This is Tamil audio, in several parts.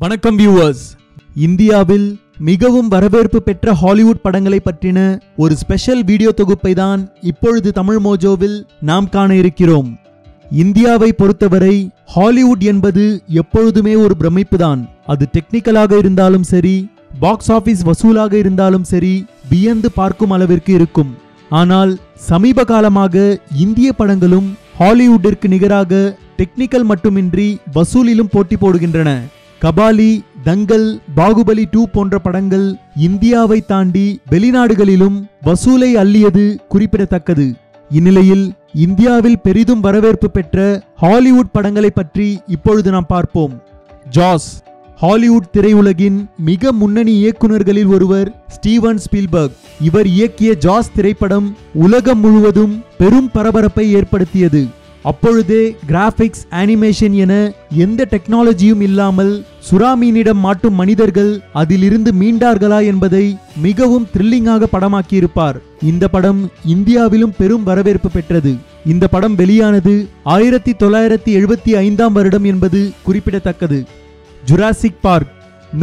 வணக்கம் வியூவர்ஸ். இந்தியாவில் மிகவும் வரவேற்பு பெற்ற ஹாலிவுட் படங்களை பற்றின ஒரு ஸ்பெஷல் வீடியோ தொகுப்பை தான் இப்பொழுது தமிழ் மோஜோவில் நாம் காண இருக்கிறோம். இந்தியாவை பொறுத்தவரை ஹாலிவுட் என்பது எப்பொழுதுமே ஒரு பிரமிப்புதான். அது டெக்னிக்கலாக இருந்தாலும் சரி, பாக்ஸ் ஆபீஸ் வசூலாக இருந்தாலும் சரி, வியந்து பார்க்கும் அளவிற்கு இருக்கும். ஆனால் சமீப காலமாக இந்திய படங்களும் ஹாலிவுட்டிற்கு நிகராக டெக்னிக்கல் மட்டுமின்றி வசூலிலும் போட்டி போடுகின்றன. கபாலி, தங்கல், பாகுபலி 2 போன்ற படங்கள் இந்தியாவை தாண்டி வெளிநாடுகளிலும் வசூலை அள்ளியது குறிப்பிடத்தக்கது. இந்நிலையில் இந்தியாவில் பெரிதும் வரவேற்பு பெற்ற ஹாலிவுட் படங்களை பற்றி இப்பொழுது நாம் பார்ப்போம். ஜாஸ். ஹாலிவுட் திரையுலகின் மிக முன்னணி இயக்குநர்களில் ஒருவர் ஸ்டீவன் ஸ்பீல்பர்க். இவர் இயக்கிய ஜாஸ் திரைப்படம் உலகம் முழுவதும் பெரும் பரபரப்பை ஏற்படுத்தியது. அப்பொழுதே கிராபிக்ஸ், அனிமேஷன் என எந்த டெக்னாலஜியும் இல்லாமல் சுறாமீனிடம் மாட்டும் மனிதர்கள் அதிலிருந்து மீண்டார்களா என்பதை மிகவும் த்ரில்லிங்காக படமாக்கியிருப்பார். இந்த படம் இந்தியாவிலும் பெரும் வரவேற்பு பெற்றது. இந்த படம் வெளியானது 1975 வருடம் என்பது குறிப்பிடத்தக்கது. Jurassic park.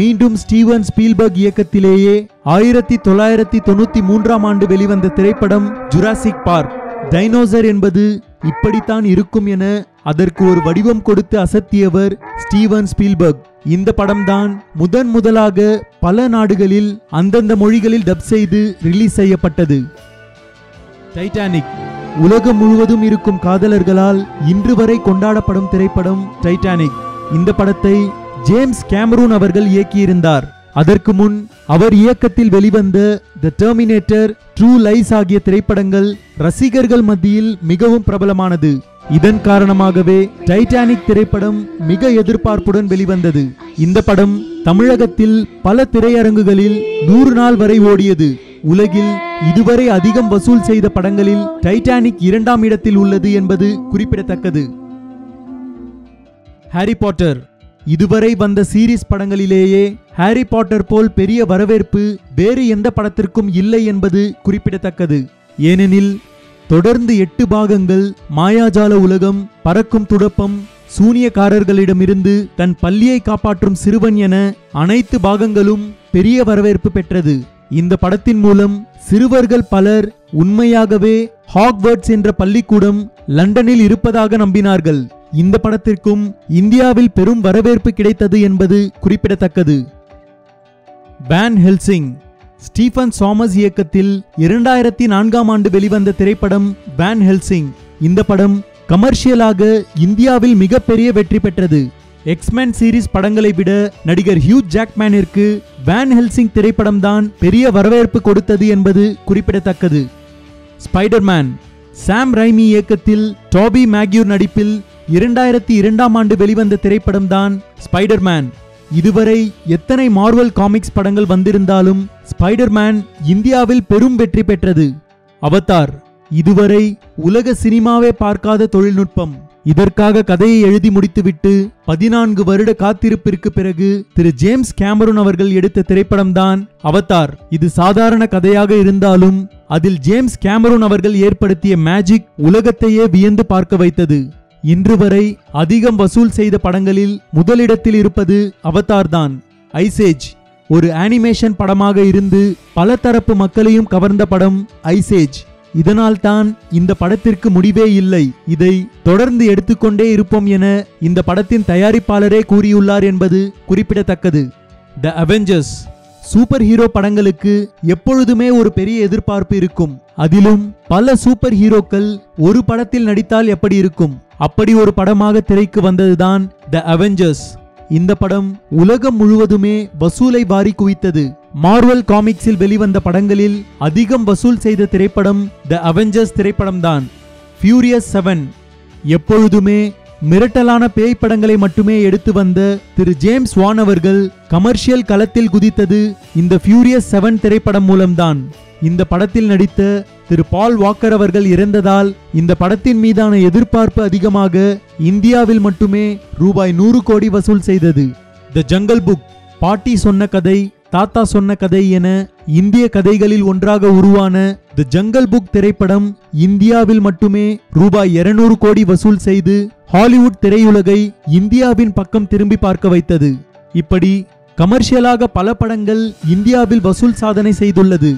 மீண்டும் ஸ்டீவன் ஸ்பீல்பர்க் இயக்கத்திலேயே 1993 ஆண்டு வெளிவந்த திரைப்படம் ஜுராசிக் பார்க். டைனோசர் என்பது இப்படித்தான் இருக்கும் என அதற்கு ஒரு வடிவம் கொடுத்து அசத்தியவர் ஸ்டீவன் ஸ்பீல்பர்க். இந்த படம்தான் முதலாக பல நாடுகளில் அந்தந்த மொழிகளில் டப் செய்து ரிலீஸ் செய்யப்பட்டது. டைட்டானிக். உலகம் முழுவதும் இருக்கும் காதலர்களால் இன்று வரை கொண்டாடப்படும் திரைப்படம் டைட்டானிக். இந்த படத்தை ஜேம்ஸ் கேமரூன் அவர்கள் இயக்கியிருந்தார். அதற்கு முன் அவர் இயக்கத்தில் வெளிவந்த தி டெர்மினேட்டர், ட்ரூ லைஸ் ஆகிய திரைப்படங்கள் ரசிகர்கள் மத்தியில் மிகவும் பிரபலமானது. இதன் காரணமாகவே டைட்டானிக் திரைப்படம் மிக எதிர்பார்ப்புடன் வெளிவந்தது. இந்த படம் தமிழகத்தில் பல திரையரங்குகளில் 100 நாள் வரை ஓடியது. உலகில் இதுவரை அதிகம் வசூல் செய்த படங்களில் டைட்டானிக் 2ஆம் இடத்தில் உள்ளது என்பது குறிப்பிடத்தக்கது. Harry Potter. இதுவரை வந்த சீரீஸ் படங்களிலேயே ஹாரி பாட்டர் போல் பெரிய வரவேற்பு வேறு எந்த படத்திற்கும் இல்லை என்பது குறிப்பிடத்தக்கது. ஏனெனில் தொடர்ந்து 8 பாகங்கள் மாயாஜால உலகம், பறக்கும் துடப்பம், சூனியக்காரர்களிடமிருந்து தன் பள்ளியை காப்பாற்றும் சிறுவன் என அனைத்து பாகங்களும் பெரிய வரவேற்பு பெற்றது. இந்த படத்தின் மூலம் சிறுவர்கள் பலர் உண்மையாகவே ஹாக்வர்ட்ஸ் என்ற பள்ளிக்கூடம் லண்டனில் இருப்பதாக நம்பினார்கள். இந்த படத்திற்கும் இந்தியாவில் பெரும் வரவேற்பு கிடைத்தது என்பது குறிப்பிடத்தக்கது. Van Helsing. ஸ்டீஃபன் சாமஸ் இயக்கத்தில் 2004ஆம் ஆண்டு வெளிவந்த திரைப்படம் வேன் ஹெல்சிங். இந்த படம் கமர்ஷியலாக இந்தியாவில் மிகப்பெரிய வெற்றி பெற்றது. எக்ஸ்மேன் சீரிஸ் படங்களை விட நடிகர் ஹியூ ஜாக்மேனிற்கு வேன் ஹெல்சிங் திரைப்படம் தான் பெரிய வரவேற்பு கொடுத்தது என்பது குறிப்பிடத்தக்கது. ஸ்பைடர்மேன். சாம் ரைமி இயக்கத்தில் டாபி மேக்யூர் நடிப்பில் 2002ஆம் ஆண்டு வெளிவந்த திரைப்படம் தான் ஸ்பைடர்மேன். இதுவரை எத்தனை மார்வல் காமிக்ஸ் படங்கள் வந்திருந்தாலும் ஸ்பைடர்மேன் இந்தியாவில் பெரும் வெற்றி பெற்றது. அவதார். இதுவரை உலக சினிமாவே பார்க்காத தொழில்நுட்பம். இதற்காக கதையை எழுதி முடித்துவிட்டு 14 வருட காத்திருப்பிற்கு பிறகு திரு ஜேம்ஸ் கேமரூன் அவர்கள் எடுத்த திரைப்படம் தான் அவதார். இது சாதாரண கதையாக இருந்தாலும் அதில் ஜேம்ஸ் கேமரூன் அவர்கள் ஏற்படுத்திய மேஜிக் உலகத்தையே வியந்து பார்க்க வைத்தது. இன்று வரை அதிகம் வசூல் செய்த படங்களில் முதலிடத்தில் இருப்பது அவதார் தான். ஐசேஜ். ஒரு அனிமேஷன் படமாக இருந்து பல தரப்பு மக்களையும் கவர்ந்த படம் ஐசேஜ். இதனால் தான் இந்த படத்திற்கு முடிவே இல்லை, இதை தொடர்ந்து எடுத்துக்கொண்டே இருப்போம் என இந்த படத்தின் தயாரிப்பாளரே கூறியுள்ளார் என்பது குறிப்பிடத்தக்கது. தி அவெஞ்சர்ஸ். சூப்பர் ஹீரோ படங்களுக்கு எப்பொழுதுமே ஒரு பெரிய எதிர்பார்ப்பு இருக்கும். அதிலும் பல சூப்பர் ஹீரோக்கள் ஒரு படத்தில் நடித்தால் எப்படி இருக்கும், அப்படி ஒரு படமாக திரைக்கு வந்ததுதான் தி அவெஞ்சர்ஸ். இந்த படம் உலகம் முழுவதுமே வசூலை வாரி குவித்தது. மார்வல் காமிக்ஸில் வெளிவந்த படங்களில் அதிகம் வசூல் செய்த திரைப்படம் தி அவெஞ்சர்ஸ் திரைப்படம் தான். ஃபியூரியஸ் 7. எப்பொழுதுமே மிரட்டலான பேய் படங்களை மட்டுமே எடுத்து வந்த திரு ஜேம்ஸ் வான் அவர்கள் கமர்ஷியல் களத்தில் குதித்தது இந்த ஃபியூரியஸ் 7 திரைப்படம் மூலம்தான். இந்த படத்தில் நடித்த திரு பால் வாக்கர் அவர்கள் இறந்ததால் இந்த படத்தின் மீதான எதிர்பார்ப்பு அதிகமாக இந்தியாவில் மட்டுமே ரூபாய் 100 கோடி வசூல் செய்தது. தி ஜங்கல் புக். பாட்டி சொன்ன கதை, தாத்தா சொன்ன கதை என இந்திய கதைகளில் ஒன்றாக உருவான தி ஜங்கல் புக் திரைப்படம் இந்தியாவில் மட்டுமே ரூபாய் 200 கோடி வசூல் செய்து ஹாலிவுட் திரையுலகை இந்தியாவின் பக்கம் திரும்பி பார்க்க வைத்தது. இப்படி கமர்ஷியலாக பல படங்கள் இந்தியாவில் வசூல் சாதனை செய்துள்ளது.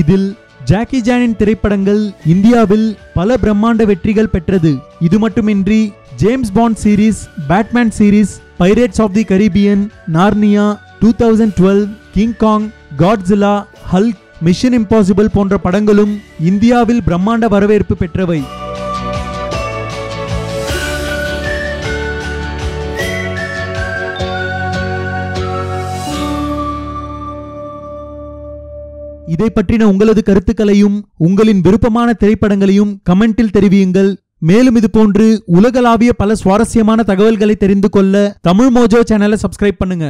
இதில் ஜாக்கி சானின் திரைப்படங்கள் இந்தியாவில் பல பிரம்மாண்ட வெற்றிகள் பெற்றது. இது மட்டுமின்றி James Bond series, Batman series, Pirates of the Caribbean, Narnia, 2012, King Kong, Godzilla, Hulk, Mission Impossible போன்ற படங்களும் இந்தியாவில் பிரம்மாண்ட வரவேற்பு பெற்றவை. இதை பற்றின உங்களது கருத்துக்களையும் உங்களின் விருப்பமான திரைப்படங்களையும் கமெண்டில் தெரிவியுங்கள். மேலும் இது போன்று உலகளாவிய பல சுவாரஸ்யமான தகவல்களை தெரிந்து கொள்ள தமிழ் மோஜோ சேனலை சப்ஸ்கிரைப் பண்ணுங்க.